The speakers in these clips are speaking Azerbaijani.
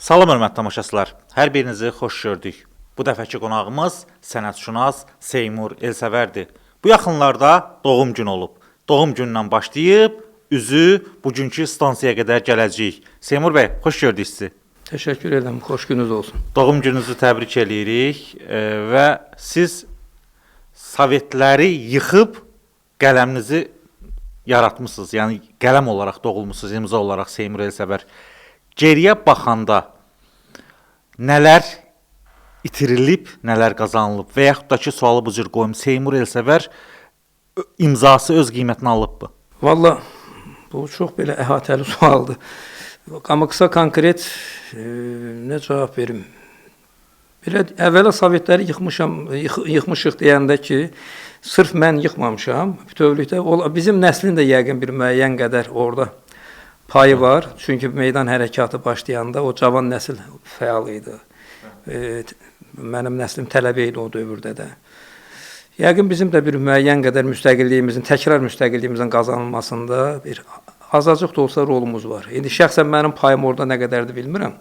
Salam hörmətli tamaşaçılar, hər birinizi xoş gördük. Bu dəfəki qonağımız sənətşünas Seymur Elsəvərdir. Bu yaxınlarda doğum günü olub. Doğum günündən başlayıb üzü bugünkü stansiyaya qədər gələcəyik. Seymur bəy, xoş gördük sizi. Təşəkkür edirəm, xoş gününüz olsun. Doğum gününüzü təbrik eləyirik və siz Sovetləri yıxıb qələminizi yaratmışsınız. Yəni qələm olaraq doğulmusunuz, imza olaraq Seymur Elsəvər. Geriyə baxanda nələr itirilib, nələr qazanılıb və yaxud da ki, sualı bu cür qoyum, Seymur Elsəvər imzası öz qiymətini alıbmı? Valla, bu çox belə əhatəli sualdır. Amma qısa konkret nə cavab verim? Belə əvvəla Sovetləri yıxmışıq deyəndə ki, sırf mən yıxmamışam. Bütövlükdə bizim nəslin də yəqin bir müəyyən qədər orada payı var. Çünki meydan hərəkatı başlayanda o cavan nəsil fəal idi. Mənim nəslim tələbə idi o dövrdə də. Yəqin bizim də bir müəyyən qədər müstəqilliyimizin, təkrar müstəqilliyimizin qazanılmasında bir azacıq da olsa rolumuz var. İndi şəxsən mənim payım orada nə qədərdir bilmirəm.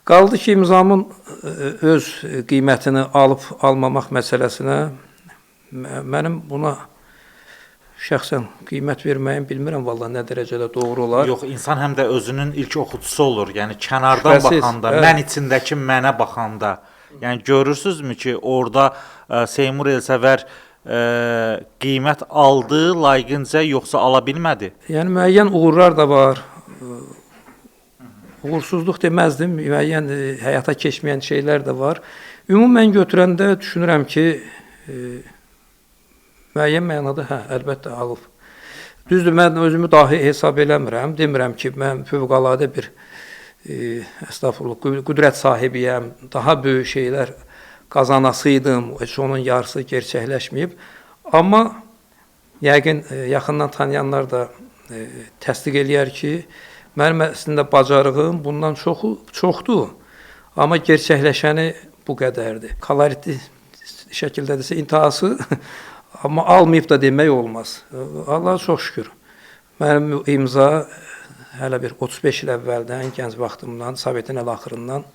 Qaldı ki, imzamın öz qiymətini alıb-almamaq məsələsinə mənim buna şəxsən qiymət verməyim bilmirəm vallahi nə dərəcədə doğru olar. Yox, insan həm də özünün ilk oxucusu olur. Yəni kənardan baxanda, mən içindəki mənə baxanda, yəni görürsünüzmü ki, orada Seymur Elsəvər qiymət aldı, layiqincə yoxsa ala bilmədi? Yəni müəyyən uğurlar da var. Uğursuzluq deməzdim, müəyyən həyata keçməyən şeylər də var. Ümumən götürəndə düşünürəm ki, müəyyən mənada əlbəttə alıb. Düzdür, mən özümü dahi hesab eləmirəm. Demirəm ki, mən fövqəladə bir qüdrət sahibiyəm, daha böyük şeylər qazanasıydım, heç onun yarısı gerçəkləşməyib. Amma yəqin yaxından tanıyanlar da təsdiq eləyər ki, mənim əslində bacarığım bundan çoxdur. Amma gerçəkləşəni bu qədərdir. Koloritli şəkildə desə intihası, amma almayıb da demək olmaz. Allaha çox şükür. Mənim imza hələ bir 35 il əvvəldən, gənc vaxtımdan, Sovetin əl-axırından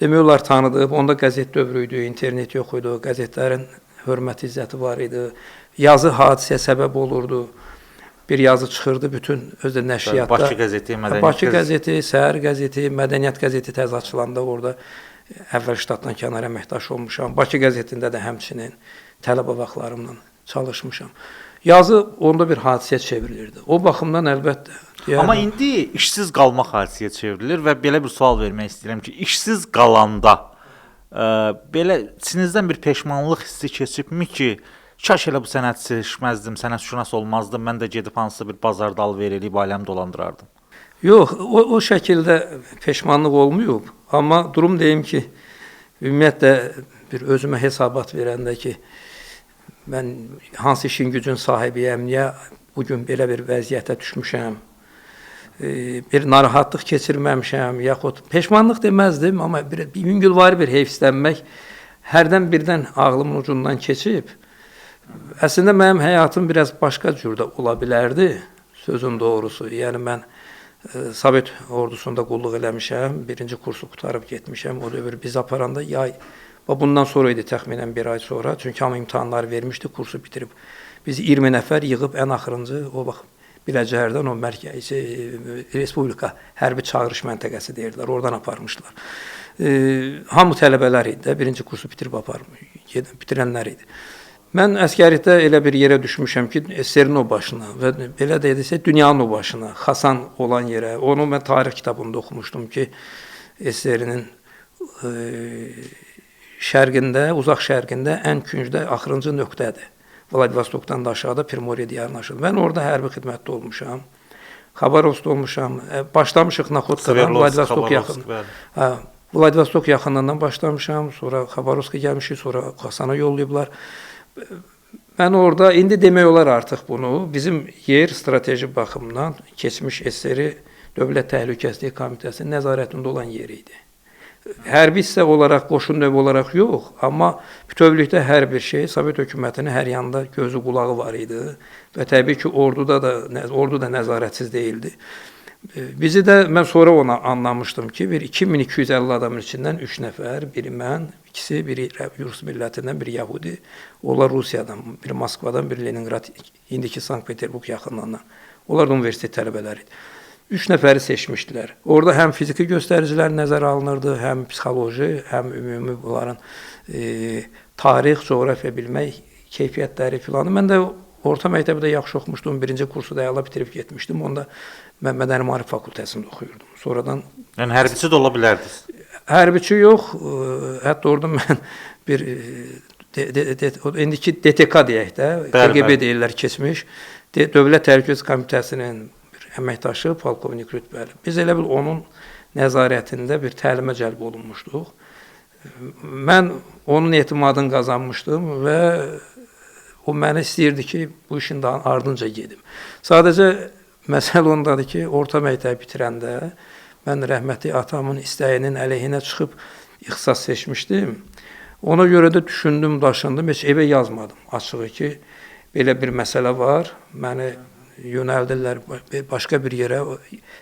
demək olar tanıdıb. Onda qəzet dövrü idi, internet yox idi, qəzetlərin hörmət izzəti var idi. Yazı hadisəyə səbəb olurdu. Bir yazı çıxırdı bütün özdə nəşriyyatda. Bakı qəzeti, Mədəniyyət Bakı qəzeti, Səhər qəzeti, Mədəniyyət qəzeti təzə açılanda orada əvvəl ştatdan kənar əməkdaş olmuşam. Bakı qəzetində də həmçinin tələbə vaxtlarımla çalışmışam. Yazı onda bir hadisəyə çevrilirdi. O baxımdan əlbəttə. Amma indi işsiz qalmaq hadisəyə çevrilir və belə bir sual vermək istəyirəm ki, işsiz qalanda belə içinizdən bir peşmanlıq hissi keçibmi ki, kaş elə bu sənəti seçməzdim, sənətşünas olmazdım, mən də gedib hansısa bir bazarda alver eləyib aləmi dolandırardım. Yox, o şəkildə peşmanlıq olmayıb. Amma durum deyim ki, ümumiyyətlə bir özümə hesabat verəndə ki, mən hansı işin gücün sahibiyəm, niyə bugün belə bir vəziyyətə düşmüşəm, bir narahatlıq keçirməmişəm, yaxud peşmanlıq deməzdim, amma bir yüngülvari bir heyfslənmək hərdən birdən ağlımın ucundan keçib. Əslində mənim həyatım biraz başqa cürdə ola bilərdi, sözün doğrusu. Yəni mən Sovet ordusunda qulluq eləmişəm, birinci kursu qutarıb getmişəm, o dövr biz aparanda yay, bundan sonra idi təxminən bir ay sonra, çünki hamı imtahanları vermişdi, kursu bitirib. Biz 20 nəfər yığıb ən axırıncı, o vaxt Biləcərdən o mərkəzi Respublika hərbi çağırış məntəqəsi deyirlər, oradan aparmışlar. Hamı tələbələr idi də, birinci kursu bitirib bitirənlər idi. Mən əskərlikdə elə bir yerə düşmüşəm ki, SSR-in o başına və belə deyiləsə, dünyanın o başına, Xasan olan yerə. Onu mən tarix kitabında oxumuşdum ki, SSR-inin şərqində, uzaq şərqində ən küncdə axırıncı nöqtədir. Vladivostokdan da aşağıda Primorye diyarına aşırdı. Mən orada hərbi xidmətdə olmuşam, Xabarovskda olmuşam, başlamışıq Naxodkadan, Vladivostok yaxınlığından başlamışam, sonra Xabarovska gəlmişik, sonra Xasana yollayıblar. Mən orada, indi demək olar artıq bunu, bizim yer strateji baxımdan keçmiş SSR Dövlət Təhlükəsizlik Komitəsinin nəzarətində olan yer idi. Hərbi hissə olaraq, qoşun növü olaraq yox, amma bütövlükdə hər bir şey Sovet hökumətinin hər yanda gözü qulağı var idi və təbii ki, ordu da nəzarətsiz deyildi. Bizi də mən sonra ona anlamışdım ki, bir 2250 adamın içindən 3 nəfər, biri mən, biri Rus millətindən, biri Yahudi, onlar Rusiyadan, biri Moskvadan, biri Leningrad, indiki Sankt-Peterburg yaxınlarından. Onlar da universitet tələbələri idi. 3 nəfəri seçmişdilər. Orada həm fiziki göstəricilər nəzərə alınırdı, həm psixoloji, həm ümumi bunların tarix, coğrafiya bilmək keyfiyyətləri filanı. Mən də orta məktəbdə yaxşı oxumuşdum, birinci kursu da əla bitirib getmişdim. Onda mən Mədəni Maarif fakültəsində oxuyurdum. Sonradan... Yəni hərbiçi də ola bilərdiniz? Hərbiçi yox, hətta orada mən bir, indiki DTK deyək də, KGB deyirlər keçmiş, Dövlət Təhlükəsizlik Komitəsinin bir əməkdaşı, polkovnik rütbəli. Biz elə bil onun nəzarətində bir təlimə cəlb olunmuşduq. Mən onun etimadını qazanmışdım və o mənə istəyirdi ki, bu işin daha ardınca gedim. Sadəcə məsələ ondadır ki, orta məktəbi bitirəndə mən rəhmətli atamın istəyinin əleyhinə çıxıb ixtisas seçmişdim. Ona görə də düşündüm, daşındım, heç evə yazmadım. Açığı ki, belə bir məsələ var, məni yönəldirlər başqa bir yerə,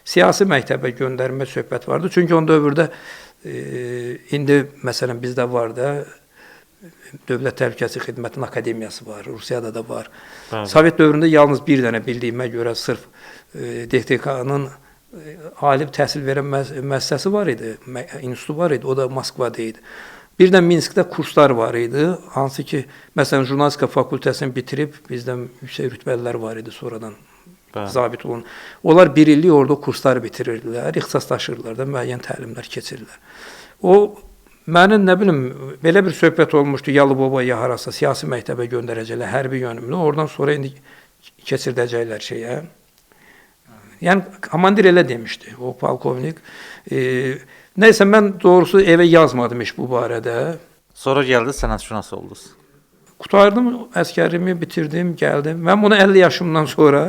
siyasi məktəbə göndərmə söhbət vardı. Çünki o dövrdə, indi məsələn bizdə var da, Dövlət Təhlükəsizlik Xidmətinin Akademiyası var, Rusiyada da var. Bəli. Sovet dövründə yalnız bir dənə bildiyimə görə sırf DTK-nın ali təhsil verən müəssisəsi var idi, institutu var idi, o da Moskvada idi. Bir də Minskdə kurslar var idi, hansı ki, məsələn, jurnalistika fakültəsini bitirib, bizdən yüksək rütbəlilər var idi sonradan. Zabit olun. Onlar bir illik orada kursları bitirirdilər, ixtisaslaşırdılar da, müəyyən təlimlər keçirirlər. O, mənim, nə bilim, belə bir söhbət olmuşdu, Yalıbaba ya harasa, siyasi məktəbə göndərəcəklər, hərbi yönümlü, oradan sonra indi keçirdəcəklər şeyə. Yəni, komandir elə demişdi, o polkovnik. Nəysə, mən doğrusu evə yazmadım iş bu barədə. Sonra gəldi, sənətşünas oldunuz. Qutardım, əskərimi bitirdim, gəldim. Mən bunu 50 yaşımdan sonra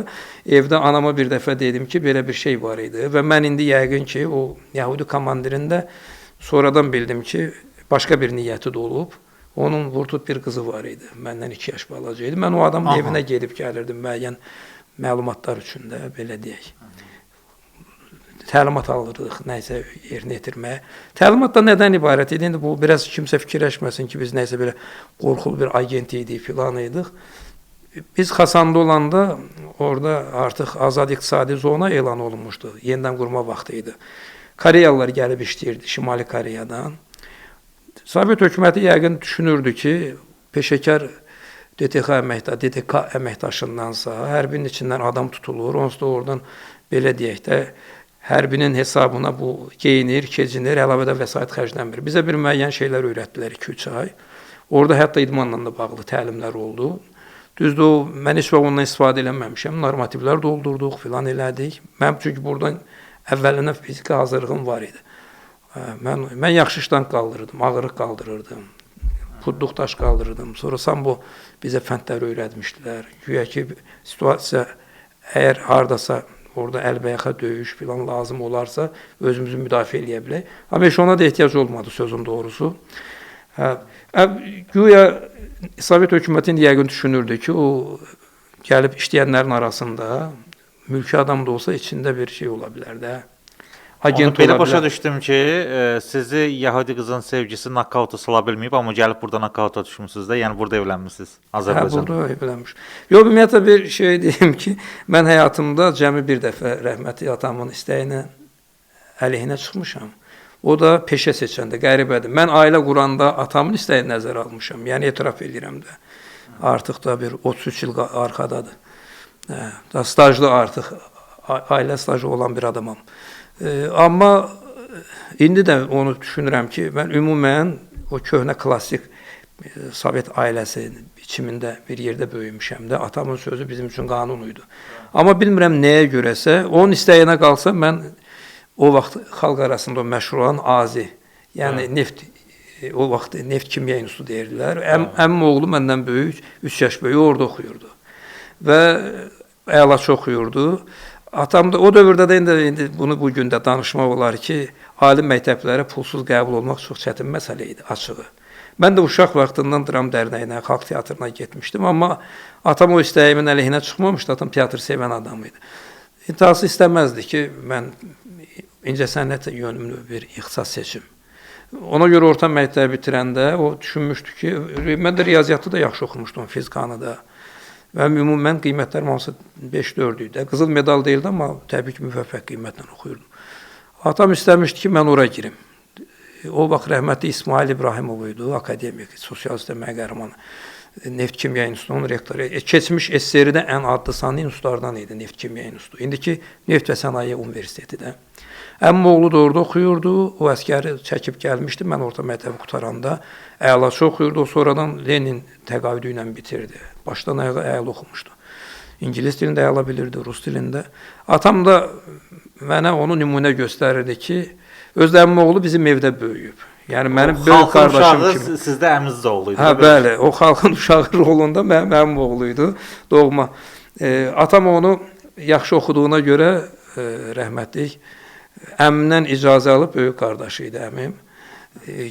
evdə anama bir dəfə dedim ki, belə bir şey var idi. Və mən indi yəqin ki, o Yahudi komandirində sonradan bildim ki, başqa bir niyyəti də olub. Onun vurdud bir qızı var idi, məndən 2 yaş balaca idi. Mən o adamın evinə gedib gəlirdim müəyyən məlumatlar üçün də, belə deyək. Təlimat alırdıq, nəysə yerinə yetirməyə. Təlimat da nədən ibarət idi? İndi bu, biraz kimsə fikirləşməsin ki, biz nəysə belə qorxulu bir agent idik, filan idik. Biz Xasanda olanda, orada artıq azad iqtisadi zona elan olunmuşdu. Yenidən qurma vaxtı idi. Koreyalılar gəlib işləyirdi, Şimali Koreyadan. Sovet hökuməti yəqin düşünürdü ki, peşəkar DTK əməkdaşındansa, hərbinin içindən adam tutulur, onsuz da oradan, belə deyək də, hərbinin hesabına bu geyinir, kecinir, əlavə də vəsait xərclənmir. Bizə bir müəyyən şeylər öyrətdilər 2-3 ay. Orada hətta idmanla da bağlı təlimlər oldu. Düzdür, mən heç vaxt ondan istifadə eləməmişəm. Normativlər doldurduq, filan elədik. Mən çünki buradan əvvəlindən fiziki hazırlığım var idi. Mən yaxşı işdən qaldırırdım, ağırlıq qaldırırdım, pudluq daş qaldırırdım. Sonra sambo bizə fəndlər öyrətmişdilər. Güya ki, situasiya əgər hardasa orada əlbəyaxa döyüş filan lazım olarsa, özümüzü müdafiə eləyə bilək. Amma heç ona da ehtiyac olmadı, sözün doğrusu. Güya Sovet hökumətin yəqin düşünürdü ki, o gəlib işləyənlərin arasında mülki adam da olsa içində bir şey ola bilər də. Agent belə başa düşdüm ki, sizi Yahudi qızın sevgisi nakauta sala bilməyib, amma gəlib burada nakauta düşmüsünüz də, yəni burada evlənmişsiniz Azərbaycanda. Hə, burada evlənmiş. Yox, ümumiyyətlə bir şey deyim ki, mən həyatımda cəmi bir dəfə rəhmətli atamın istəyinə əleyhinə çıxmışam. O da peşə seçəndə, qəribədir. Mən ailə quranda atamın istəyini nəzərə almışam, yəni etiraf edirəm də. Artıq da bir 33 il arxadadır. Da stajlı artıq, ailə stajı olan bir adamam. Amma indi də onu düşünürəm ki, mən ümumən o köhnə klassik Sovet ailəsi biçimində bir yerdə böyümüşəm də. Atamın sözü bizim üçün qanun idi. Amma bilmirəm nəyə görəsə, onun istəyinə qalsa mən o vaxt xalq arasında məşhur olan AZI, yəni neft, o vaxt neft kimya institutu deyirdilər. Əmim oğlu məndən böyük, 3 yaş böyük orada oxuyurdu. Və əlaçı oxuyurdu. Atam da o dövrdə də indi bunu bu gün də danışmaq olar ki, ali məktəblərə pulsuz qəbul olmaq çox çətin məsələ idi, açığı. Mən də uşaq vaxtından dram dərnəyinə, xalq teatrına getmişdim, amma atam o istəyimin əleyhinə çıxmamışdı, atam teatr sevən adam idi. İntihası istəməzdi ki, mən incəsənət yönümlü bir ixtisas seçim. Ona görə orta məktəbi bitirəndə o düşünmüşdü ki, mən də riyaziyyatı da yaxşı oxumuşdum, fizikanı da. Və ümumən qiymətlərim hamısı 5-4 idi. Qızıl medal deyildi, amma təbii ki, müvəffəq qiymətlə oxuyurdum. Atam istəmişdi ki, mən ora girim. O vaxt rəhmətli İsmail İbrahimov idi, akademik, sosial sistemə qəhrəmanı. Neft Kimya İnstitutunun rektoru. Keçmiş SSR-də ən adlı sanlı institutlardan idi Neft Kimya İnstitutu. İndiki Neft və Sənaye Universiteti də. Əmim oğlu da orada oxuyurdu. O əskəri çəkib gəlmişdi. Mən orta məktəbi qutaranda əlaçı oxuyurdu. O sonradan Lenin təqaüdü ilə bitirdi. Başdan ayağa əla oxumuşdu. İngilis dilində əla bilirdi, rus dilində. Atam da mənə onu nümunə göstərirdi ki, öz əmim oğlu bizim evdə böyüyüb. Yəni mənim böyük qardaşım kimi. Sizdə əminiz də oğlu idi. Hə, bəli, o xalqın uşağı rolunda mənim oğlu idi, doğma. Atam onu yaxşı oxuduğuna görə rəhmətlik əmimdən icazə alıb böyük qardaşı idi əmim.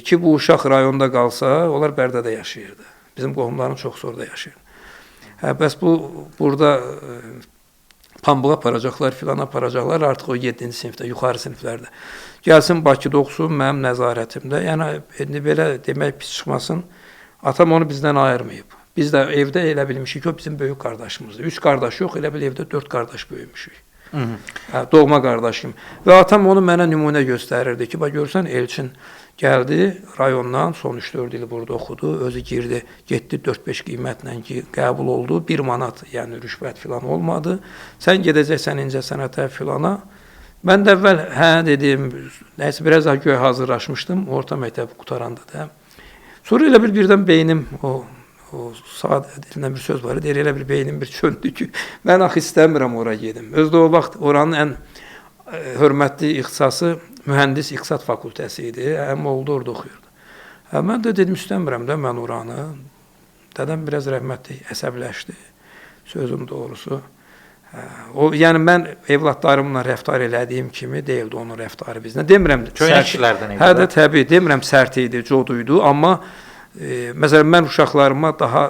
Ki bu uşaq rayonda qalsa, onlar Bərdədə yaşayırdı. Bizim qohumların çoxsu orada yaşayırdı. Hə, bəs burada pambığa aparacaqlar, filan aparacaqlar artıq o 7-ci sinifdə, yuxarı siniflərdə. Gəlsin Bakıda oxusun, mənim nəzarətimdə. Yəni, indi belə demək pis çıxmasın, atam onu bizdən ayırmayıb. Biz də evdə elə bilmişik ki, o bizim böyük qardaşımızdır. 3 qardaş yox, elə bil evdə 4 qardaş böyümüşük. Hə, doğma qardaşım. Və atam onu mənə nümunə göstərirdi ki, bax görsən Elçin gəldi rayondan, son 3-4 il burada oxudu, özü girdi, getdi 4-5 qiymətlə ki, qəbul oldu, 1 manat, yəni rüşvət filan olmadı. Sən gedəcəksən incəsənətə filana. Mən də əvvəl hə dedim, nəysə biraz daha göy hazırlaşmışdım, orta məktəbi qutaranda da. Sonra elə birdən beynim, o sadə dilində bir söz var, deyir, elə bir beynim bir çöndü ki, mən axı istəmirəm ora gedim. Özdə o vaxt oranın ən hörmətli ixtisası mühəndis iqtisad fakültəsi idi, əmim oğlu orada oxuyurdu. Mən də dedim, istəmirəm də mən oranı. Dədəm biraz rəhmətli əsəbləşdi, sözüm doğrusu. Yəni mən evladlarımla rəftar elədiyim kimi deyildi onun rəftarı bizlə. Demirəm, köynəkçilərdən idi. Hə də təbii, demirəm sərt idi, coduydu, amma məsələn mən uşaqlarıma daha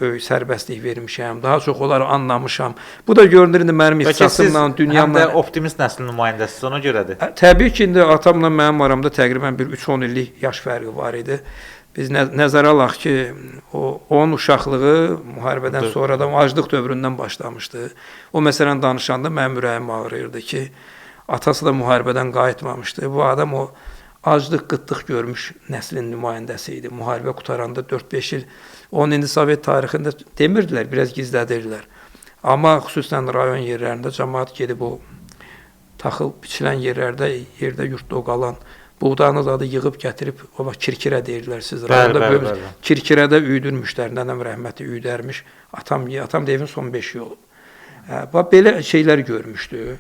böyük sərbəstlik vermişəm, daha çox onları anlamışam. Bu da görünür indi mənim ixtisasımla, dünyamla. Həm də optimist nəslin nümayəndəsiz, ona görədir. Təbii ki, indi atamla mənim aramda təqribən bir 3-10 illik yaş fərqi var idi. Biz nəzərə alaq ki, onun uşaqlığı müharibədən sonradan aclıq dövründən başlamışdı. O məsələn danışanda mənim ürəyim ağrıyırdı ki, atası da müharibədən qayıtmamışdı. Bu adam o aclıq, qıtlıq görmüş nəslin nümayəndəsi idi. Müharibə qutaranda 4-5 il. Onun indi Sovet tarixində demirdilər, biraz gizlədirdilər. Amma xüsusən rayon yerlərində cəmaat gedib o taxıl biçilən yerlərdə, yerdə yurtda qalan buğdanı da yığıb gətirib, o vaxt kirkirə deyirdilər siz. Bəli. Kirkirədə üydürmüşlər, nənəm rəhməti üydərmiş. Atam da evin son 5 yolu. Belə şeylər görmüşdü.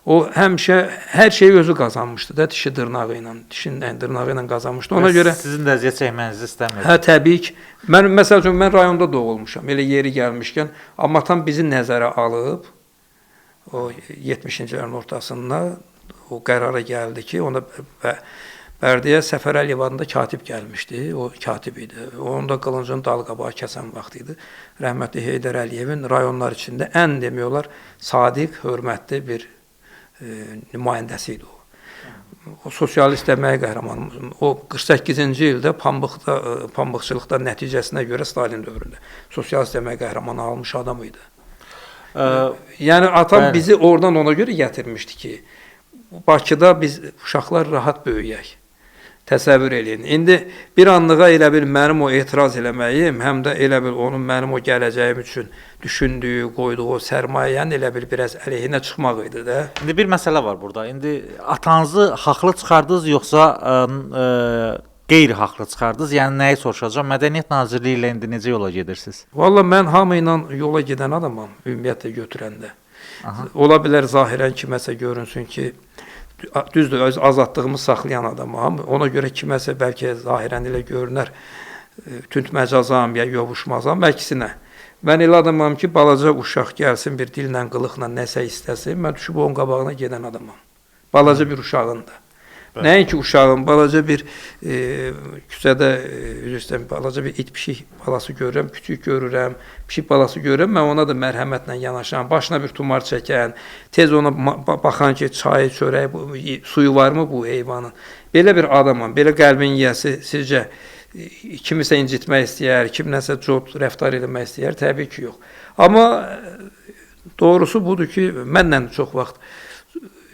O həmişə hər şeyi özü qazanmışdı da, dişi dırnağı ilə, dişinin dırnağı ilə qazanmışdı. Ona görə sizin də əziyyət çəkmənizi istəmirdim. Hə, təbii ki. Məsəl üçün, mən rayonda doğulmuşam, elə yeri gəlmişkən, amma atam bizi nəzərə alıb, o 70-cilərin ortasında o qərara gəldi ki, ona Bərdəyə Səfər Əliyevanda katib gəlmişdi, o katib idi. Onun da qılıncın dalqabağı kəsən vaxt idi. Rəhmətli Heydər Əliyevin rayonlar içində ən demək olar, sadiq, hörmətli bir nümayəndəsi idi o. O sosialist əmək qəhrəmanımız. O 48-ci ildə pambıqçılıqda nəticəsinə görə Stalin dövründə sosialist əmək qəhrəmanı almış adam idi. Yəni atam bizi oradan ona görə gətirmişdi ki, Bakıda biz uşaqlar rahat böyüyək. Təsəvvür eləyin. İndi bir anlığa elə bil mənim o etiraz eləməyim, həm də elə bil onun mənim o gələcəyim üçün düşündüyü, qoyduğu sərmayəni elə bil biraz əleyhinə çıxmaq idi də. İndi bir məsələ var burada. İndi atanızı haqlı çıxardınız yoxsa qeyri-haqlı çıxardınız? Yəni nəyi soruşacağam? Mədəniyyət Nazirliyi ilə indi necə yola gedirsiniz? Valla mən hamı ilə yola gedən adamam, ümumiyyətlə götürəndə. Ola bilər zahirən kiməsə görünsün ki, düzdür, öz azadlığımı saxlayan adamam. Ona görə kiməsə bəlkə zahirən elə görünər, tüntməcazam ya yovuşmazam, əksinə. Mən elə adamam ki, balaca uşaq gəlsin, bir dillə, qılıqla nəsə istəsin, mən düşüb onun qabağına gedən adamam. Balaca bir uşağın da. Nəinki uşağın balaca bir küçədə üzr istəyirəm, balaca bir it pişik balası görürəm, küçük görürəm, pişik balası görürəm, mən ona da mərhəmətlə yanaşan, başına bir tumar çəkən, tez ona baxan ki, çayı, çörəyi, suyu varmı bu heyvanın? Belə bir adamam, belə qəlbin yiyəsi sizcə kimisə incitmək istəyər, kimləsə cod rəftar etmək istəyər? Təbii ki, yox. Amma doğrusu budur ki, mənlə çox vaxt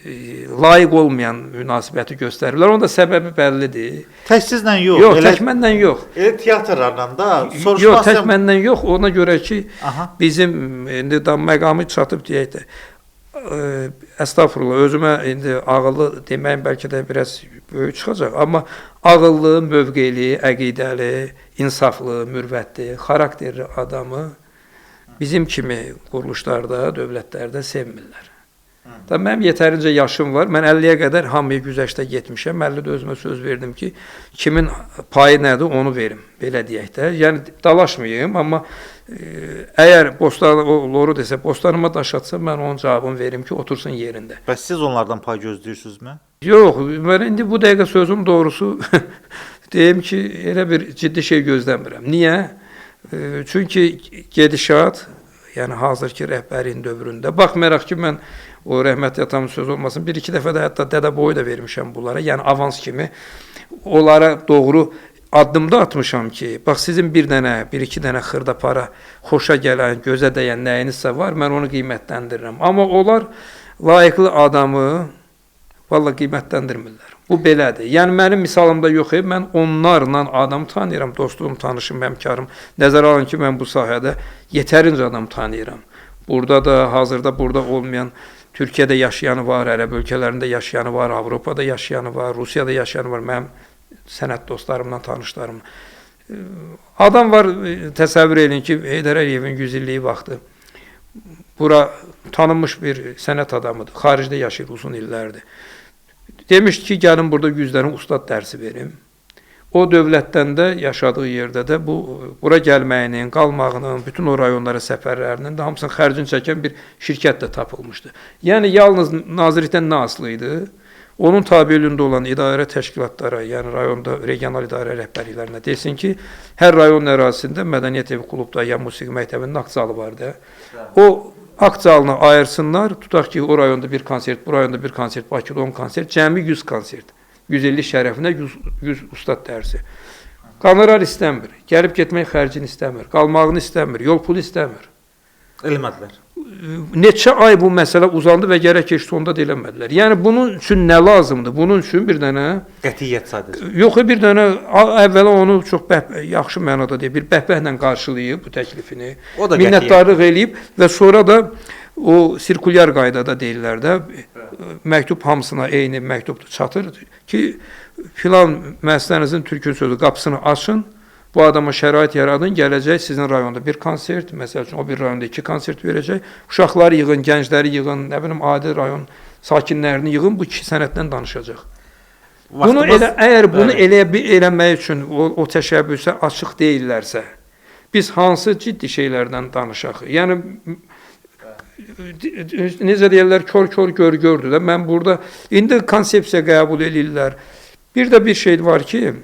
layiq olmayan münasibəti göstəriblər. Onun da səbəbi bəllidir. Tək sizlə yox. Yox, tək mənlə yox. Elə teatrlarla da soruşmaq yox, tək mənlə yox. Ona görə ki, bizim indi məqamı çatıb deyək də, əstəğfurullah, özümə indi ağıllı deməyim bəlkə də biraz böyük çıxacaq, amma ağıllı, mövqeli, əqidəli, insaflı, mürvətli, xarakterli adamı bizim kimi quruluşlarda, dövlətlərdə sevmirlər. Mənim yetərincə yaşım var. Mən 50-yə qədər hamıya güzəştə getmişəm. 50-də özümə söz verdim ki, kimin payı nədir, onu verim. Belə deyək də. Yəni, dalaşmayayım, amma əgər loru desə, bostanıma daş atsa, mən onun cavabını verim ki, otursun yerində. Bəs siz onlardan pay gözləyirsinizmi? Yox, mən indi bu dəqiqə sözüm doğrusu deyim ki, elə bir ciddi şey gözləmirəm. Niyə? Çünki gedişat, yəni hazırki rəhbərin dövründə, baxmayaraq ki, mən o rəhmətli atamın sözü olmasın, bir-iki dəfə də hətta dədə boyu da vermişəm bunlara, yəni avans kimi onlara doğru addımda atmışam ki, bax sizin bir-iki dənə xırda para xoşa gələn, gözə dəyən nəyinizsə var, mən onu qiymətləndirirəm. Amma onlar layiqli adamı vallahi qiymətləndirmirlər. Bu belədir. Yəni mənim misalımda yox, mən onlarla adam tanıyıram, dostluğum, tanışım, həmkarım. Nəzərə alın ki, mən bu sahədə yetərincə adam tanıyıram. Burada da, hazırda burada olmayan, Türkiyədə yaşayanı var, Ərəb ölkələrində yaşayanı var, Avropada yaşayanı var, Rusiyada yaşayanı var, mənim sənət dostlarımla, tanışlarımla. Adam var, təsəvvür edin ki, Heydər Əliyevin 100 illiyi vaxtı. Bura tanınmış bir sənət adamıdır, xaricdə yaşayır uzun illərdir. Demişdi ki, gəlin burada 100 dənə ustad dərsi verim. O dövlətdən də, yaşadığı yerdə də bura gəlməyinin, qalmağının, bütün o rayonlara səfərlərinin də hamısının xərcini çəkən bir şirkət də tapılmışdı. Yəni, yalnız nazirlikdən nə asılı idi? Onun tabeliyində olan idarə təşkilatlara, yəni rayonda regional idarə rəhbərliklərinə desin ki, hər rayon ərazisində mədəniyyət evi klubda, ya musiqi məktəbinin akt zalı var da. O akt zalını ayırsınlar, tutaq ki, o rayonda bir konsert, bu rayonda bir konsert, Bakıda 10 konsert, cəmi 100 konsert. 150 şərəfinə 100 ustad dərsi. Qanorar istəmir, gəlib getmək xərcini istəmir, qalmağını istəmir, yol pulu istəmir. Eləmədilər. Neçə ay bu məsələ uzandı və gərək ki, sonda da eləmədilər. Yəni, bunun üçün nə lazımdır? Bunun üçün bir dənə... Qətiyyət sadəcə. Yox, bir dənə, əvvəla onu çox yaxşı mənada deyib, bir bəhbəhlə qarşılayıb bu təklifini, minnətdarlıq eləyib və sonra da o sirkulyar qaydada deyirlər də, məktub hamısına eyni məktub çatır ki, filan müəssisənizin türkün sözü qapısını açın, bu adama şərait yaradın, gələcək sizin rayonda bir konsert, məsəl üçün o bir rayonda 2 konsert verəcək, uşaqları yığın, gəncləri yığın, nə bilim, adi rayon sakinlərini yığın, bu 2 sənətdən danışacaq. Əgər bunu eləmək üçün o təşəbbüsə açıq deyirlərsə, biz hansı ciddi şeylərdən danışaq? Yəni, necə deyirlər, kör gördü də, mən burada, indi konsepsiya qəbul edirlər. Bir də bir şey var ki,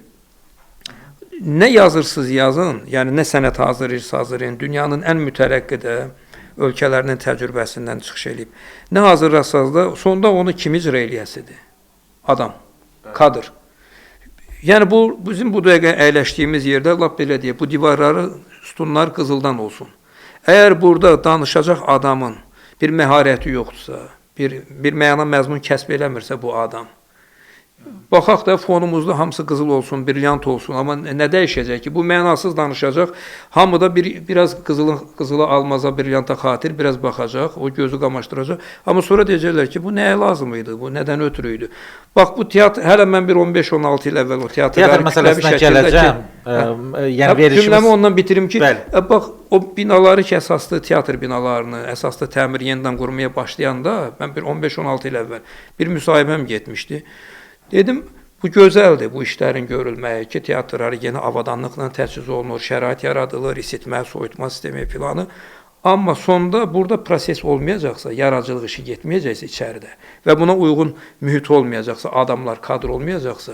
nə yazırsınız yazın, yəni nə sənət hazırlayın, dünyanın ən mütərəqqidə ölkələrinin təcrübəsindən çıxış edib. Nə hazırlasanız da, sonda onu kim icra eləyəsidir? Adam, kadr. Yəni, bizim bu dəqiqə əyləşdiyimiz yerdə, lap belə deyək, bu divarları, sütunlar qızıldan olsun. Əgər burada danışacaq adamın bir məharəti yoxdursa, bir məna məzmun kəsb eləmirsə bu adam, baxaq da fonumuzda hamısı qızıl olsun, brilyant olsun, amma nə dəyişəcək ki, bu mənasız danışacaq, hamı da biraz qızılı almaza, brilyanta xatir, biraz baxacaq, o gözü qamaşdıracaq, amma sonra deyəcəklər ki, bu nəyə lazım idi, bu nədən ötürü idi. Bax, bu teatr, hələ mən bir 15-16 il əvvəl o teatr məsələsinə gələcəm, yəni verişimiz... Cümləmi ondan bitirim ki, bax, o binaları ki, əsaslı teatr binalarını, əsaslı təmir yenidən qurmaya başlayanda, mən bir 15-16 il əvvəl bir müsahibəm getmişdi. Dedim, bu gözəldir, bu işlərin görülməyi ki, teatrları yeni avadanlıqla təchiz olunur, şərait yaradılır, isitmə, soyutma sistemi filanı. Amma sonda burada proses olmayacaqsa, yaradıcılıq işi getməyəcəksə içəridə və buna uyğun mühit olmayacaqsa, adamlar, kadr olmayacaqsa,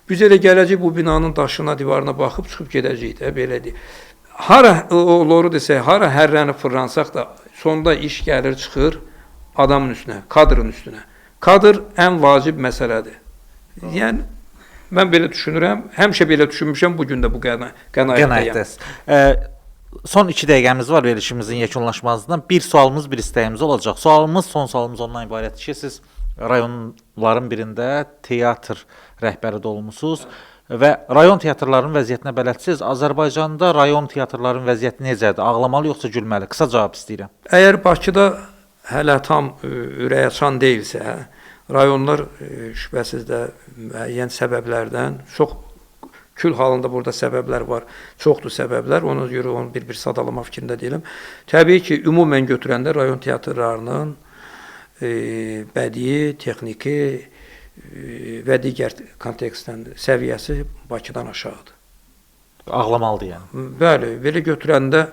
biz elə gələcək bu binanın daşına, divarına baxıb çıxıb gedəcəyik də, belə deyək. Hara olur desək, hara hərrənib fırlansaq da, sonda iş gəlir, çıxır adamın üstünə, kadrın üstünə. Kadr ən vacib məsələdir. Yəni, mən belə düşünürəm, həmişə belə düşünmüşəm, bugün də bu qənaətdəyəm. Son 2 dəqiqəmiz var verilişimizin yekunlaşmasından. Bir sualımız, bir istəyimiz olacaq. Son sualımız ondan ibarətdir ki, siz rayonların birində teatr rəhbəri də olmusunuz və rayon teatrlarının vəziyyətinə bələdsiniz. Azərbaycanda rayon teatrlarının vəziyyəti necədir? Ağlamalı yoxsa gülməli? Qısa cavab istəyirəm. Əgər Bakıda hələ tam ürəkaçan deyilsə, rayonlar şübhəsiz də müəyyən səbəblərdən çox kül halında burada səbəblər var. Çoxdur səbəblər. Ona görə onu bir sadalama fikrində deyiləm. Təbii ki, ümumən götürəndə rayon teatrlarının bədii, texniki və digər kontekstdən səviyyəsi Bakıdan aşağıdır. Ağlamalıdır yəni. Bəli, belə götürəndə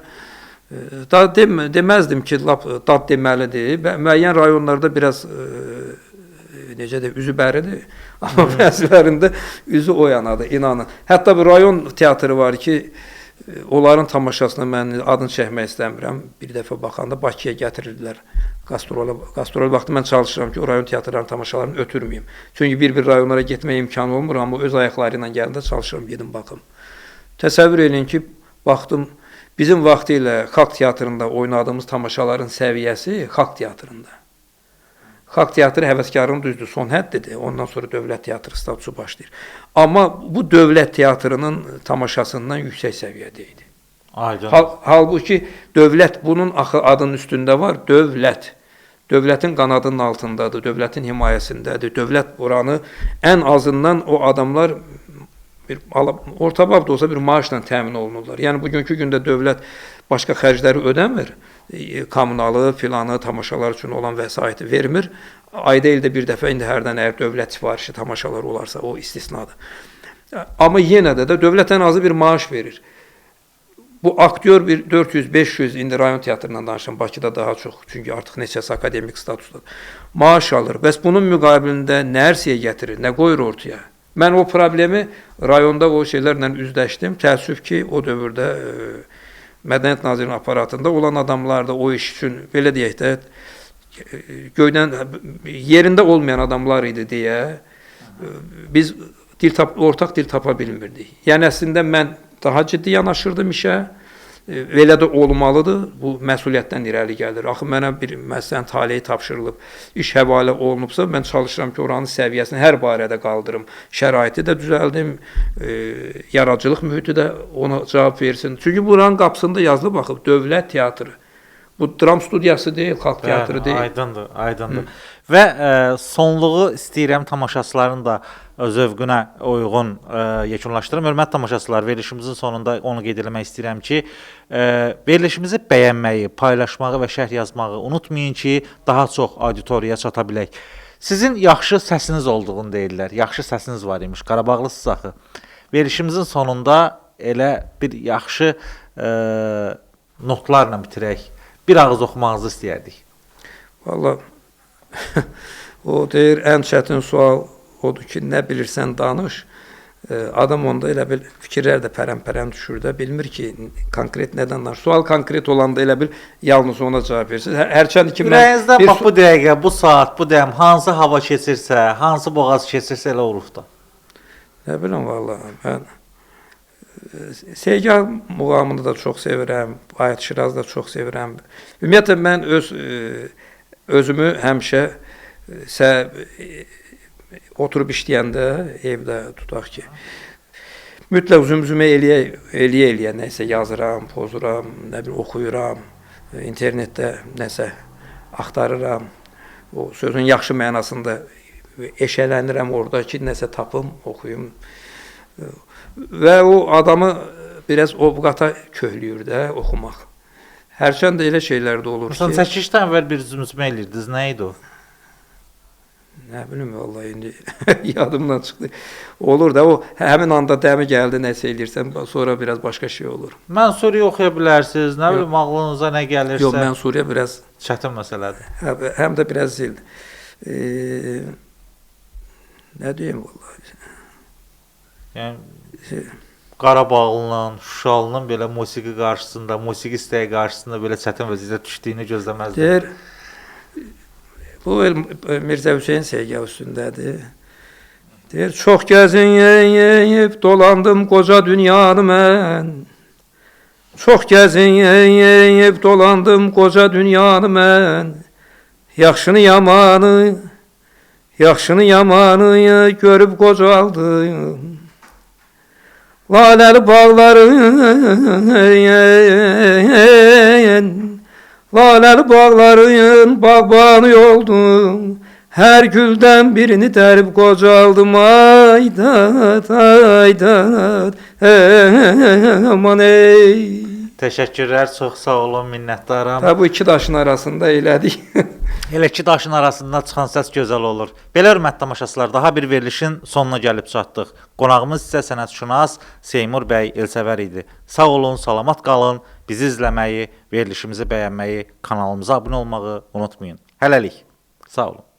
deməzdim ki, lap dad deməlidir. Müəyyən rayonlarda biraz necə də üzü bəridir, amma bəzilərində üzü o yanadır, inanın. Hətta bir rayon teatrı var ki, onların tamaşasına mən adını çəkmək istəmirəm. Bir dəfə baxanda Bakıya gətirirdilər. Qastrol vaxtı mən çalışıram ki, o rayon teatrlarının tamaşalarını ötürməyim. Çünki bir rayonlara getmək imkanı olmur, amma öz ayaqları ilə gələndə çalışıram, gedim baxım. Təsəvvür edin ki, baxdım, bizim vaxtı ilə xalq teatrında oynadığımız tamaşaların səviyyəsi xalq teatrında. Xalq teatrı həvəskarının düzdür, son həddidir. Ondan sonra dövlət teatrı statusu başlayır. Amma bu dövlət teatrının tamaşasından yüksək səviyyədə idi. Halbuki dövlət bunun axı adının üstündə var, dövlət. Dövlətin qanadının altındadır, dövlətin himayəsindədir. Dövlət buranı ən azından o adamlar orta bab da olsa bir maaşla təmin olunurlar. Yəni bugünkü gündə dövlət başqa xərcləri ödəmir. Kommunalı, filanı, tamaşalar üçün olan vəsaiti vermir. Ayda ildə bir dəfə, indi hərdən əgər dövlət sifarişi tamaşalar olarsa, o istisnadır. Amma yenə də dövlət ən azı bir maaş verir. Bu aktyor bir 400-500, indi rayon teatrından danışıram, Bakıda daha çox, çünki artıq neçəsi akademik statusdadır. Maaş alır. Bəs bunun müqabilində nə ərsiyə gətirir, nə qoyur ortaya? Mən o problemi rayonda o şeylərlə üzləşdim. Təəssüf ki, o dövrdə Mədəniyyət Nazirinin aparatında olan adamlar da o iş üçün, belə deyək də, göydən, yerində olmayan adamlar idi deyə, biz ortaq dil tapa bilmirdik. Yəni, əslində mən daha ciddi yanaşırdım işə, elə də olmalıdır, bu məsuliyyətdən irəli gəlir. Axı, mənə bir məsələn taleyi tapşırılıb, iş həvalə olunubsa, mən çalışıram ki, oranın səviyyəsini hər barədə qaldırım, şəraiti də düzəldim, yaradıcılıq mühiti də ona cavab versin. Çünki buranın qapısında yazılı baxıb, dövlət teatrı. Bu dram studiyası deyil, xalq teatrı deyil. Aydındır, aydındır. Və sonluğu istəyirəm tamaşaçıların da zövqünə uyğun yekunlaşdırım. Hörmətli tamaşaçılar, verilişimizin sonunda onu qeyd etmək istəyirəm ki, verilişimizi bəyənməyi, paylaşmağı və şərh yazmağı unutmayın ki, daha çox auditoriyaya çata bilək. Sizin yaxşı səsiniz olduğunu deyirlər. Yaxşı səsiniz var imiş. Qarabağlısınız axı. Verilişimizin sonunda elə bir yaxşı notlarla bitirək. Bir ağız oxumağınızı istəyərdik. Valla, o deyir, ən çətin sual odur ki, nə bilirsən danış. Adam onda elə bil fikirlər də pərəm-pərəm düşür də, bilmir ki, konkret nədən danış. Sual konkret olanda elə bil yalnız ona cavab verirsiniz. Hərçənd ki, ürəyinizdə bax bu dəqiqə, bu saat, bu dəm, hansı hava keçirsə, hansı boğaz keçirsə elə olurdu. Nə biləm, valla, mən Segah muğamını da çox sevirəm, Ayət Şirazı da çox sevirəm. Ümumiyyətlə, mən özümü həmişə oturub işləyəndə, evdə tutaq ki, mütləq zümzümə eləyə, nəsə yazıram, pozuram, nə bilim, oxuyuram, internetdə nəsə axtarıram, o sözün yaxşı mənasında eşələnirəm orada ki, nəsə tapım, oxuyum. Və o adamı biraz ovqata köhlüyür də oxumaq. Hərçənd də elə şeylər də olur ki... Məsələn, çəkilişdən əvvəl bir zümzümə eləyirdiniz, nə idi o? Nə bilim vallahi indi yadımdan çıxdı. Olur da o həmin anda dəmi gəldi nəsə eləyirsən, sonra biraz başqa şey olur. Mənsuriyə oxuya bilərsiniz. Nə bilim ağlınıza nə gəlirsə. Yox, Mənsuriyə biraz çətin məsələdir. həm də biraz zildir. Nə deyim vallahi. Yəni Qarabağlının, Şuşalının belə musiqi qarşısında, musiqi istəyi qarşısında belə çətin vəziyyətə düşdüyünü gözləməzdim. Deyir, bu Mirzə Hüseyn Seyga üstündədir. Deyir, çox gəzinib dolandım qoca dünyanı mən. Çox gəzinib dolandım qoca dünyanı mən. Yaxşını yamanı görüb qocaldım. Laləli bağların bağbanı oldum. Hər güldən birini dərib qocaldım. Aydat, aman ey. Təşəkkürlər, çox sağ olun, minnətdaram. Bu iki daşın arasında elədik. Elə iki daşın arasında çıxan səs gözəl olur. Belə hörmətli tamaşaçılar, daha bir verilişin sonuna gəlib çatdıq. Qonağımız isə sənətşünas Seymur bəy Elsəvər idi. Sağ olun, salamat qalın. Bizi izləməyi, verilişimizi bəyənməyi, kanalımıza abunə olmağı unutmayın. Hələlik. Sağ olun.